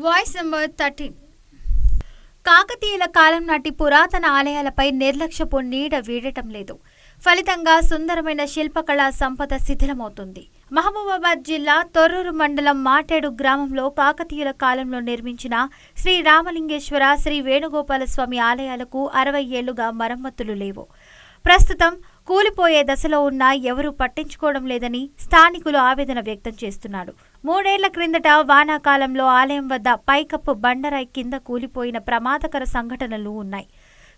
Voice number 13. కాకతీయుల కాలం నాటి పురాతన ఆలయాలపై నిర్లక్ష్యపు నీడ వీడటం లేదు. ఫలితంగా సుందరమైన శిల్పకళా సంపద శిథిలమవుతుంది. మహబూబాబాద్ జిల్లా తొర్రూరు మండలం మాటేడు గ్రామంలో కాకతీయుల కాలంలో నిర్మించిన శ్రీ రామలింగేశ్వర, శ్రీ వేణుగోపాలస్వామి ఆలయాలకు 60 ఏళ్లుగా మరమ్మతులు లేవు. ప్రస్తుతం కూలిపోయే దశలో ఉన్నా ఎవరూ పట్టించుకోవడం లేదని స్థానికులు ఆవేదన వ్యక్తం చేస్తున్నారు. 3 ఏళ్ల క్రిందట వానాకాలంలో ఆలయం వద్ద పైకప్పు బండరాయి కింద కూలిపోయిన ప్రమాదకర సంఘటనలు ఉన్నాయి.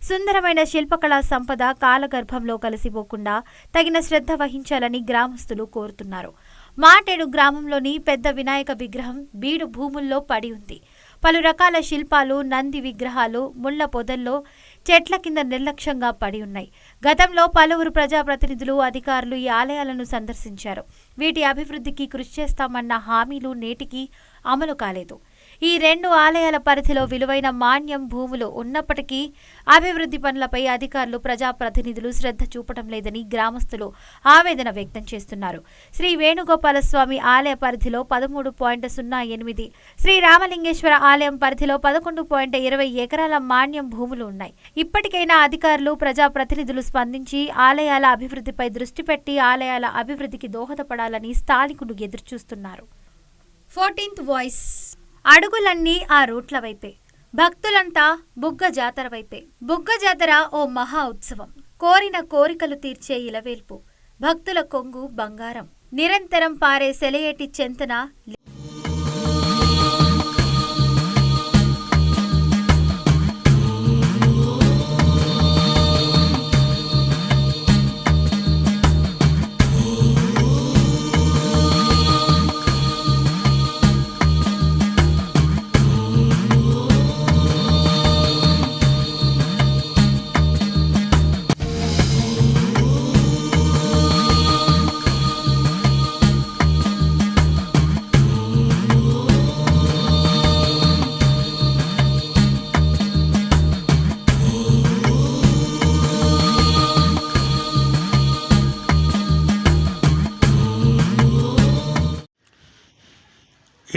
సుందరమైన శిల్పకళా సంపద కాలగర్భంలో కలిసిపోకుండా తగిన శ్రద్ధ వహించాలని గ్రామస్తులు కోరుతున్నారు. మాటేడు గ్రామంలోని పెద్ద వినాయక విగ్రహం బీడు భూముల్లో పడి ఉంది. పలు రకాల శిల్పాలు, నంది విగ్రహాలు ముళ్ల పొదల్లో, చెట్ల కింద నిర్లక్ష్యంగా పడి ఉన్నాయి. గతంలో పలువురు ప్రజాప్రతినిధులు, అధికారులు ఈ ఆలయాలను సందర్శించారు. వీటి అభివృద్ధికి కృషి చేస్తామన్న హామీలు నేటికి అమలు కాలేదు. ఈ 2 ఆలయాల పరిధిలో విలువైన మాన్యం భూములు ఉన్నప్పటికీ అభివృద్ధి పనులపై అధికారులు, ప్రజాప్రతినిధులు శ్రద్ధ చూపడం లేదని గ్రామస్తులు ఆవేదన వ్యక్తం చేస్తున్నారు. శ్రీ వేణుగోపాలస్వామి ఆలయ పరిధిలో 13.08, శ్రీ రామలింగేశ్వర ఆలయం పరిధిలో 11.20 ఎకరాల మాన్యం భూములు ఉన్నాయి. ఇప్పటికైనా అధికారులు, ప్రజాప్రతినిధులు స్పందించి ఆలయాల అభివృద్ధిపై దృష్టి పెట్టి ఆలయాల అభివృద్ధికి దోహదపడాలని స్థానికులు ఎదురుచూస్తున్నారు. 14th voice. అడుగులన్నీ ఆ రూట్ల వైపే, భక్తులంతా బుగ్గ జాతర వైపే. బుగ్గ జాతర ఓ మహా ఉత్సవం. కోరిన కోరికలు తీర్చే ఇలవేల్పు, భక్తుల కొంగు బంగారం. నిరంతరం పారే సెలయేటి చెంతన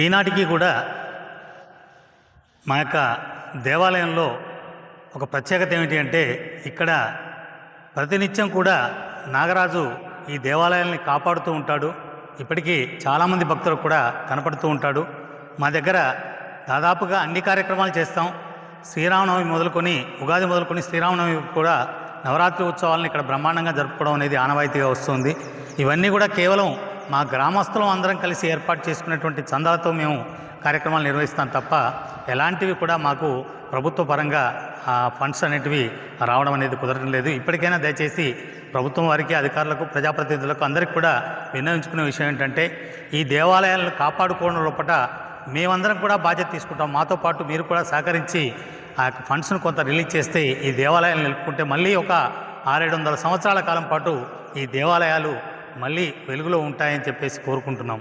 ఈనాటికి కూడా మా యొక్క దేవాలయంలో ఒక ప్రత్యేకత ఏమిటి అంటే, ఇక్కడ ప్రతినిత్యం కూడా నాగరాజు ఈ దేవాలయాల్ని కాపాడుతూ ఉంటాడు. ఇప్పటికీ చాలామంది భక్తులు కూడా కనపడుతూ ఉంటాడు. మా దగ్గర దాదాపుగా అన్ని కార్యక్రమాలు చేస్తాం. శ్రీరామనవమి మొదలుకొని, ఉగాది మొదలుకొని శ్రీరామనవమి కూడా నవరాత్రి ఉత్సవాలను ఇక్కడ బ్రహ్మాండంగా జరుపుకోవడం అనేది ఆనవాయితీగా వస్తుంది. ఇవన్నీ కూడా కేవలం మా గ్రామస్తులం అందరం కలిసి ఏర్పాటు చేసుకున్నటువంటి చందాలతో మేము కార్యక్రమాలు నిర్వహిస్తాం తప్ప ఎలాంటివి కూడా మాకు ప్రభుత్వ పరంగా ఫండ్స్ అనేటివి రావడం అనేది కుదరడం లేదు. ఇప్పటికైనా దయచేసి ప్రభుత్వం వారికి, అధికారులకు, ప్రజాప్రతినిధులకు అందరికీ కూడా విన్నవించుకునే విషయం ఏంటంటే, ఈ దేవాలయాలను కాపాడుకోవడం లోపల మేమందరం కూడా బాధ్యత తీసుకుంటాం. మాతో పాటు మీరు కూడా సహకరించి ఆ ఫండ్స్ను కొంత రిలీజ్ చేస్తే ఈ దేవాలయాలు నిలుపుకుంటే మళ్ళీ ఒక 600-700 సంవత్సరాల కాలం పాటు ఈ దేవాలయాలు మళ్ళీ వెలుగులో ఉంటాయని చెప్పేసి కోరుకుంటున్నాం.